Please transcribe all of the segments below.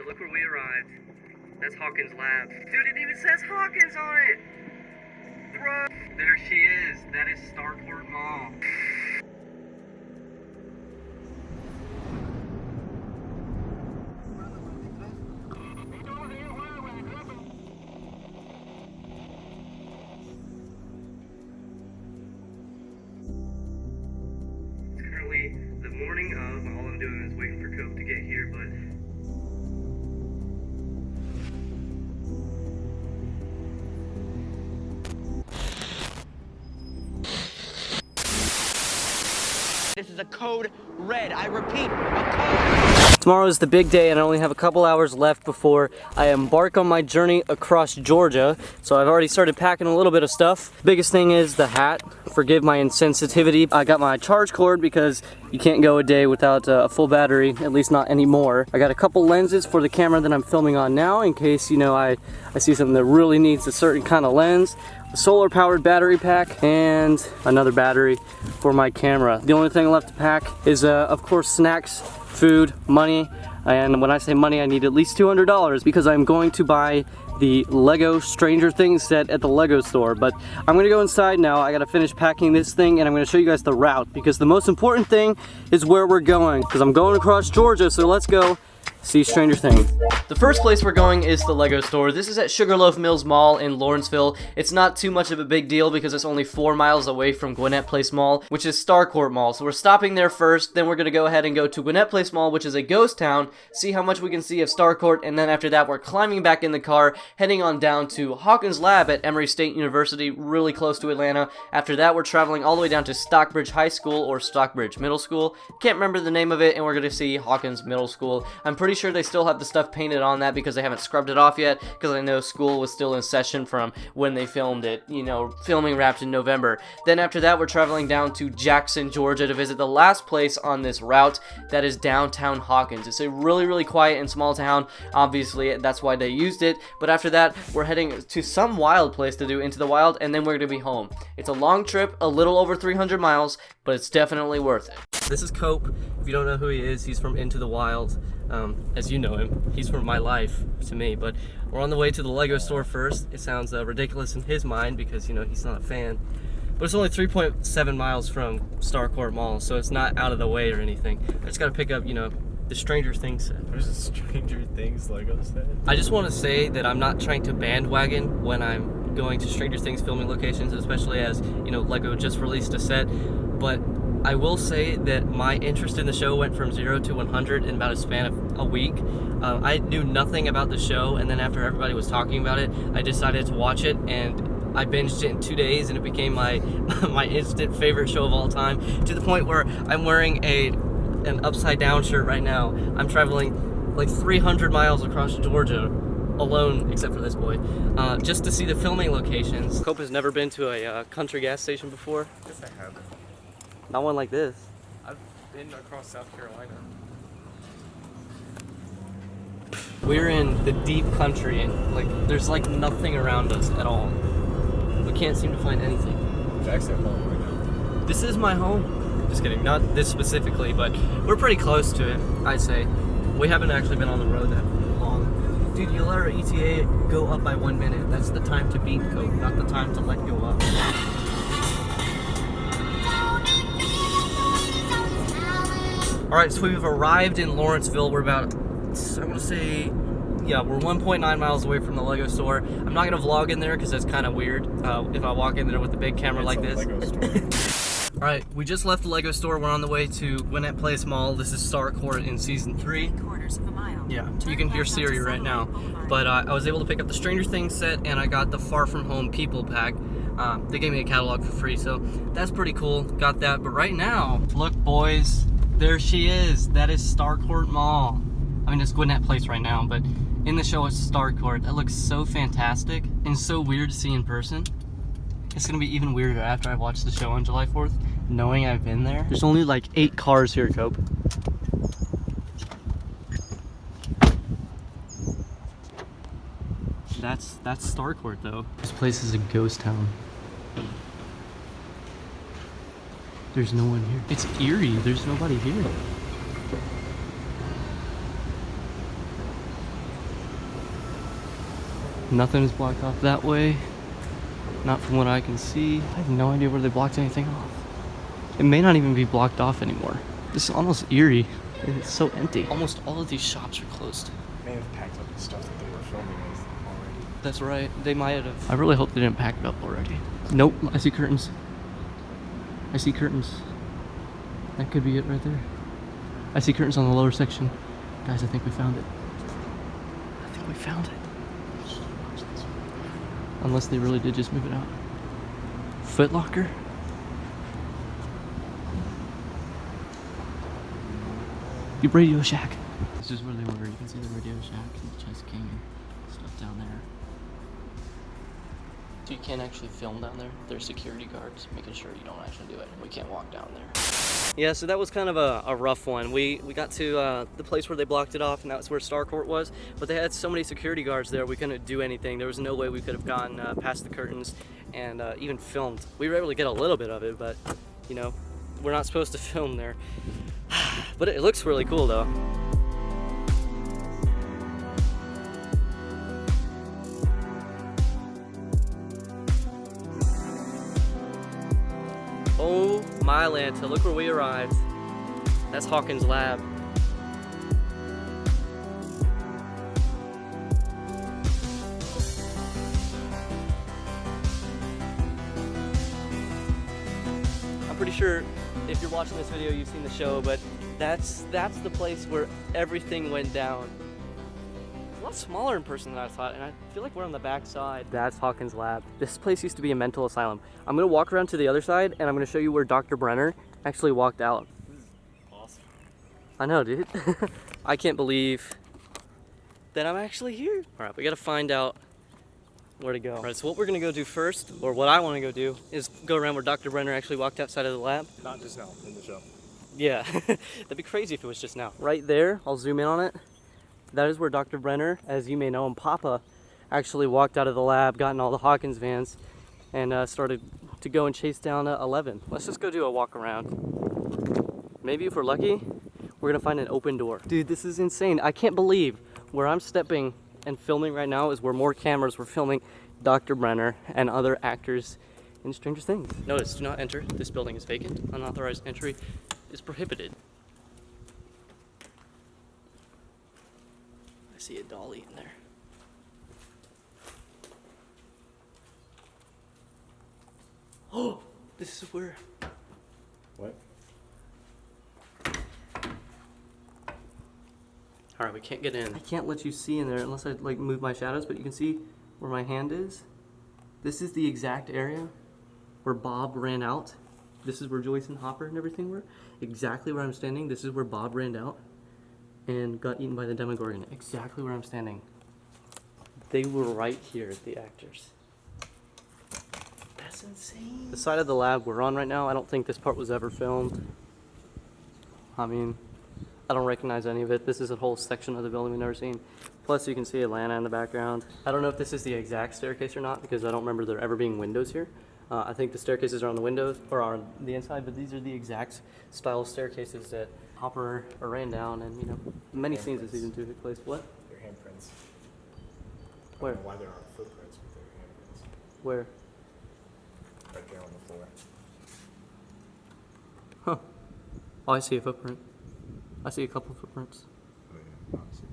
So look where we arrived. That's Hawkins Lab. Dude, it even says Hawkins on it! Bro! There she is. That is Starcourt Mall. It's currently the morning of. All I'm doing is waiting for Cope to get here, but this is a code red. I repeat, a code. tomorrow is the big day and I only have a couple hours left before I embark on my journey across Georgia. So I've already started packing a little bit of stuff. Biggest thing is the hat. Forgive my insensitivity. I got my charge cord because you can't go a day without a full battery, at least not anymore. I got a couple lenses for the camera that I'm filming on now in case, you know, I see something that really needs a certain kind of lens. A solar powered battery pack and another battery for my camera. The only thing left to pack is of course snacks, food, money, and when I say money I need at least $200 because I'm going to buy the Lego Stranger Things set at the Lego store. But I'm gonna go inside now. I gotta finish packing this thing and I'm gonna show you guys the route because the most important thing is where we're going because I'm going across Georgia, so let's go see Stranger Things. The first place we're going is the Lego store. This is at Sugarloaf Mills Mall in Lawrenceville. It's not too much of a big deal because it's only 4 miles away from Gwinnett Place Mall, which is Starcourt Mall. So we're stopping there first, then we're going to go ahead and go to Gwinnett Place Mall, which is a ghost town, see how much we can see of Starcourt, and then after that we're climbing back in the car, heading on down to Hawkins Lab at Emory State University, really close to Atlanta. After that we're traveling all the way down to Stockbridge High School or Stockbridge Middle School. Can't remember the name of it, and we're going to see Hawkins Middle School. I'm pretty sure they still have the stuff painted on that because they haven't scrubbed it off yet, because I know school was still in session from when they filmed it, you know, filming wrapped in November. Then after that we're traveling down to Jackson, Georgia to visit the last place on this route, that is downtown Hawkins. It's a really quiet and small town, obviously that's why they used it, but after that we're heading to some wild place to do Into the Wild, and then we're going to be home. It's a long trip, a little over 300 miles, but it's definitely worth it. This is Cope. If you don't know who he is, he's from Into the Wild. As you know him, he's from my life to me, but we're on the way to the Lego store first. It sounds ridiculous in his mind because, you know, he's not a fan, but it's only 3.7 miles from Starcourt Mall, so it's not out of the way or anything. I just gotta pick up, you know, the Stranger Things set. There's a Stranger Things Lego set. I just want to say that I'm not trying to bandwagon when I'm going to Stranger Things filming locations, especially as, you know, Lego just released a set, but I will say that my interest in the show went from 0 to 100 in about a span of a week. I knew nothing about the show, and then after everybody was talking about it, I decided to watch it, and I binged it in 2 days, and it became my my instant favorite show of all time, to the point where I'm wearing an upside down shirt right now. I'm traveling like 300 miles across Georgia alone, except for this boy, just to see the filming locations. Cope has never been to a country gas station before. Yes, I have. Not one like this. I've been across South Carolina. We're in the deep country and like there's like nothing around us at all. We can't seem to find anything. Jackson home right now. This is my home. Just kidding, not this specifically, but we're pretty close to it, I'd say. We haven't actually been on the road that long. Dude, you let our ETA go up by 1 minute. That's the time to beat Cope, not the time to let go up. Alright, so we've arrived in Lawrenceville. We're about, I want to say, yeah, we're 1.9 miles away from the Lego store. I'm not going to vlog in there because that's kind of weird if I walk in there with a big camera like this. Alright, we just left the Lego store. We're on the way to Gwinnett Place Mall. This is Starcourt in Season 3. 3/4 of a mile. Yeah, you can hear Siri right now. But I was able to pick up the Stranger Things set, and I got the Far From Home People pack. They gave me a catalog for free, so that's pretty cool. Got that. But right now, look boys, there she is. That is Starcourt Mall. I mean, it's Gwinnett Place right now, but in the show it's Starcourt. That looks so fantastic and so weird to see in person. It's gonna be even weirder after I watch the show on July 4th, knowing I've been there. There's only like 8 cars here, Cope. That's Starcourt though. This place is a ghost town. There's no one here. It's eerie. There's nobody here. Nothing is blocked off that way. Not from what I can see. I have no idea where they blocked anything off. It may not even be blocked off anymore. This is almost eerie. It's so empty. Almost all of these shops are closed. May have packed up the stuff that they were filming with already. That's right. They might have. I really hope they didn't pack it up already. Nope. I see curtains. I see curtains. That could be it right there. I see curtains on the lower section. Guys, I think we found it. I think we found it. Unless they really did just move it out. Foot Locker? The Radio Shack. This is where they were. You can see the Radio Shack and the Chess King and stuff down there. So you can't actually film down there. There's security guards making sure you don't actually do it. We can't walk down there. Yeah, so that was kind of a rough one. We got to the place where they blocked it off, and that's where Starcourt was. But they had so many security guards there, we couldn't do anything. There was no way we could have gone past the curtains and even filmed. We were able to get a little bit of it, but you know, we're not supposed to film there. But it looks really cool though. Oh my Lanta, look where we arrived. That's Hawkins Lab. I'm pretty sure if you're watching this video, you've seen the show, but that's the place where everything went down. It's a lot smaller in person than I thought, and I feel like we're on the back side. That's Hawkins Lab. This place used to be a mental asylum. I'm gonna walk around to the other side, and I'm gonna show you where Dr. Brenner actually walked out. This is awesome. I know, dude. I can't believe that I'm actually here. All right, we gotta find out where to go. All right, so what we're gonna go do first, or what I wanna go do, is go around where Dr. Brenner actually walked outside of the lab. Not just now, in the show. Yeah, that'd be crazy if it was just now. Right there, I'll zoom in on it. That is where Dr. Brenner, as you may know him, Papa, actually walked out of the lab, got in all the Hawkins vans, and started to go and chase down 11. Let's just go do a walk around. Maybe if we're lucky, we're gonna find an open door. Dude, this is insane. I can't believe where I'm stepping and filming right now is where more cameras were filming Dr. Brenner and other actors in Stranger Things. Notice, do not enter. This building is vacant. Unauthorized entry is prohibited. I see a dolly in there. Oh, this is where. What? All right, we can't get in. I can't let you see in there unless I like move my shadows, but you can see where my hand is. This is the exact area where Bob ran out. This is where Joyce and Hopper and everything were. Exactly where I'm standing. This is where Bob ran out and got eaten by the Demogorgon. Exactly where I'm standing. They were right here, the actors. That's insane. The side of the lab we're on right now, I don't think this part was ever filmed. I mean, I don't recognize any of it. This is a whole section of the building we've never seen. Plus you can see Atlanta in the background. I don't know if this is the exact staircase or not because I don't remember there ever being windows here. I think the staircases are on the windows or on the inside, but these are the exact style staircases that Hopper ran down, and you know, many scenes of season 2 took place. What? Their handprints. Where? I don't know why there aren't footprints with their handprints. Where? Right there on the floor. Huh. Oh, I see a footprint. I see a couple footprints. Oh, yeah, obviously.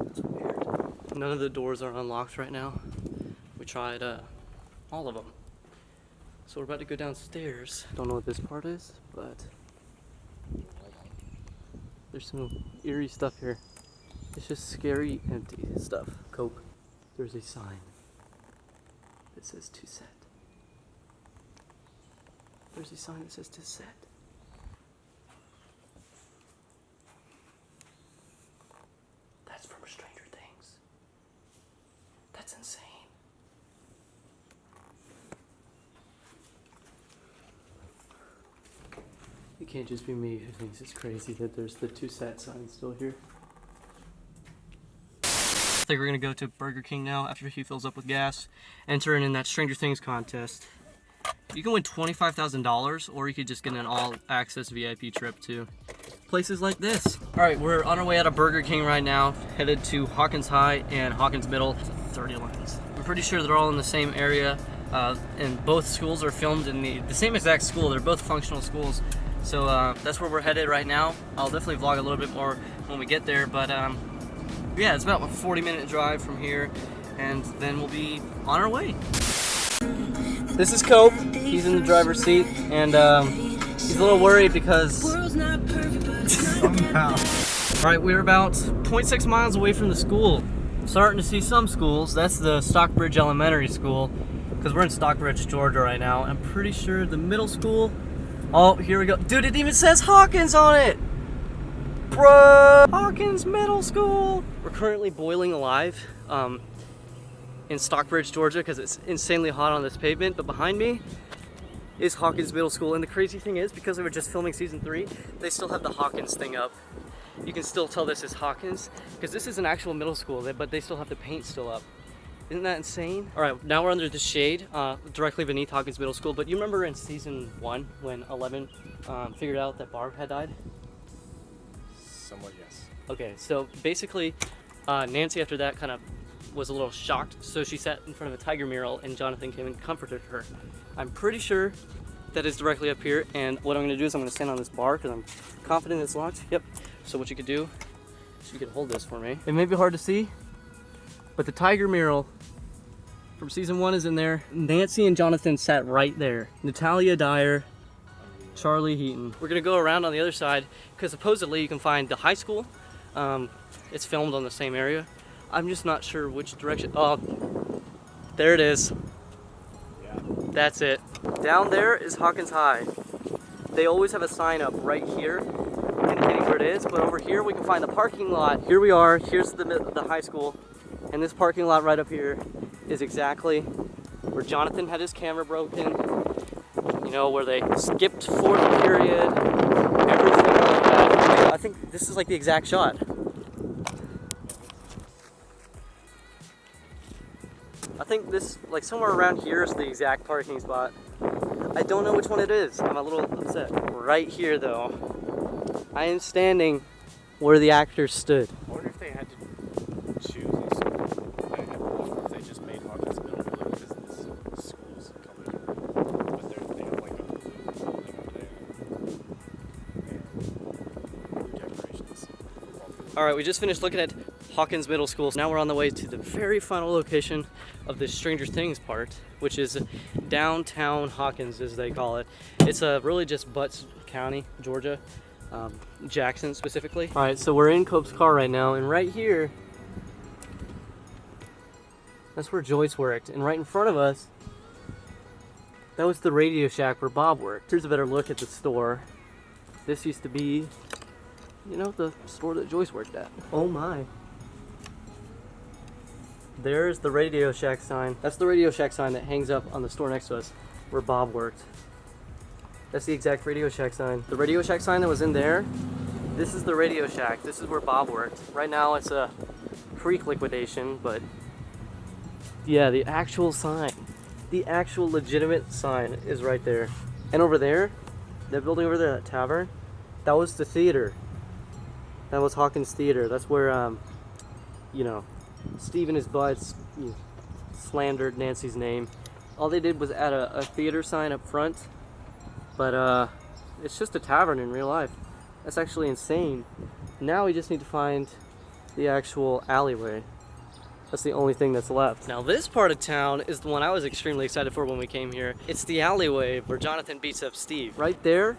That's weird. None of the doors are unlocked right now. We tried all of them. So we're about to go downstairs. Don't know what this part is, but there's some eerie stuff here. It's just scary, empty stuff. Cope. There's a sign that says to set. There's a sign that says to set. That's from Stranger Things. That's insane. It can't just be me who thinks it's crazy that there's the to set sign still here. I think we're gonna go to Burger King now after he fills up with gas. Entering in that Stranger Things contest. You can win $25,000, or you could just get an all-access VIP trip to places like this. All right, we're on our way out of Burger King right now, headed to Hawkins High and Hawkins Middle. 30 lines. We're pretty sure they're all in the same area, and both schools are filmed in the same exact school. They're both functional schools. So that's where we're headed right now. I'll definitely vlog a little bit more when we get there, but yeah, it's about a 40-minute drive from here, and then we'll be on our way. This is Cope. He's in the driver's seat, and he's a little worried because Somehow. Alright, we're about 0.6 miles away from the school. Starting to see some schools. That's the Stockbridge Elementary School, because we're in Stockbridge, Georgia right now. I'm pretty sure the middle school. Oh, here we go. Dude, it even says Hawkins on it! Bro! Hawkins Middle School! We're currently boiling alive in Stockbridge, Georgia, because it's insanely hot on this pavement, but behind me is Hawkins Middle School. And the crazy thing is, because they were just filming season 3, they still have the Hawkins thing up. You can still tell this is Hawkins, because this is an actual middle school, but they still have the paint still up. Isn't that insane? All right, now we're under the shade, directly beneath Hawkins Middle School. But you remember in season 1 when 11 figured out that Barb had died? Somewhat, yes. Okay, so basically, Nancy after that kind of was a little shocked, so she sat in front of a tiger mural, and Jonathan came and comforted her. I'm pretty sure that is directly up here, and what I'm going to do is I'm going to stand on this bar because I'm confident it's locked. Yep. So what you could do is you could hold this for me. It may be hard to see, but the tiger mural from season 1 is in there. Nancy and Jonathan sat right there. Natalia Dyer, Charlie Heaton. We're gonna go around on the other side because supposedly you can find the high school. It's filmed on the same area. I'm just not sure which direction. Oh, there it is. Yeah. That's it. Down there is Hawkins High. They always have a sign up right here indicating where it is, but over here we can find the parking lot. Here we are, here's the high school, and this parking lot right up here is exactly where Jonathan had his camera broken, you know, where they skipped fourth period, everything like that. I think this is like the exact shot. I think this, like somewhere around here is the exact parking spot. I don't know which one it is. I'm a little upset. Right here though, I am standing where the actors stood. I wonder if they had to choose a school. If they just made Hawkins Middle blue because this school's colors are blue. But they have like a blue building over there. And blue decorations. Alright, we just finished looking at Hawkins Middle School. Now we're on the way to the very final location of the Stranger Things part, which is downtown Hawkins, as they call it. It's really just Butts County, Georgia, Jackson specifically. All right, so we're in Cope's car right now, and right here, that's where Joyce worked. And right in front of us, that was the Radio Shack where Bob worked. Here's a better look at the store. This used to be, you know, the store that Joyce worked at. Oh my. There's the Radio Shack sign. That's the Radio Shack sign that hangs up on the store next to us where Bob worked. That's the exact Radio Shack sign. The Radio Shack sign that was in there, this is the Radio Shack. This is where Bob worked. Right now it's a creek liquidation, but yeah, the actual sign, the actual legitimate sign is right there. And over there, that building over there, that tavern, that was the theater. That was Hawkins Theater. That's where, you know, Steve and his buds slandered Nancy's name. All they did was add a theater sign up front, but it's just a tavern in real life. That's actually insane. Now we just need to find the actual alleyway. That's the only thing that's left. Now this part of town is the one I was extremely excited for when we came here. It's the alleyway where Jonathan beats up Steve. Right there,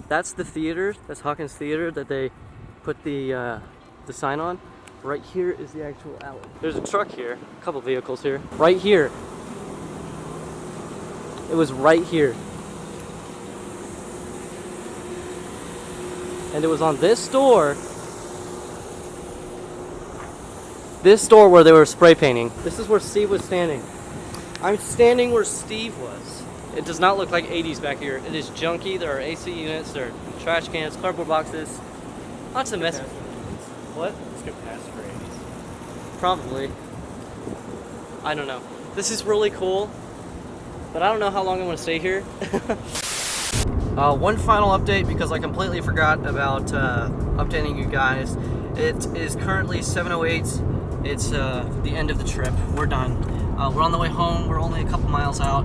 that's the theater. That's Hawkins Theater that they put the sign on. Right here is the actual alley. There's a truck here, a couple vehicles here. Right here. It was right here. And it was on this door. This door where they were spray painting. This is where Steve was standing. I'm standing where Steve was. It does not look like 80s back here. It is junky. There are AC units, there are trash cans, cardboard boxes. Lots of mess. What? Let's get past for 80s. Probably. I don't know. This is really cool, but I don't know how long I'm going to stay here. One final update, because I completely forgot about updating you guys. It is currently 7:08. It's the end of the trip. We're done. We're on the way home. We're only a couple miles out.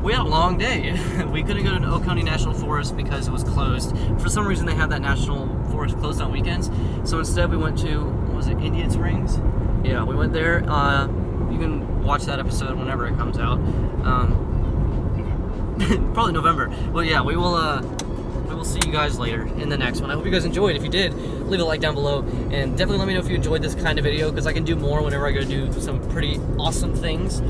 We had a long day. We couldn't go to Oconee National Forest because it was closed. For some reason, they have that national forest closed on weekends. So instead, we went to, what was it, Indian Springs? Yeah, we went there. You can watch that episode whenever it comes out. Probably November. Well, yeah, we will see you guys later in the next one. I hope you guys enjoyed. If you did, leave a like down below, and definitely let me know if you enjoyed this kind of video, because I can do more whenever I go do some pretty awesome things.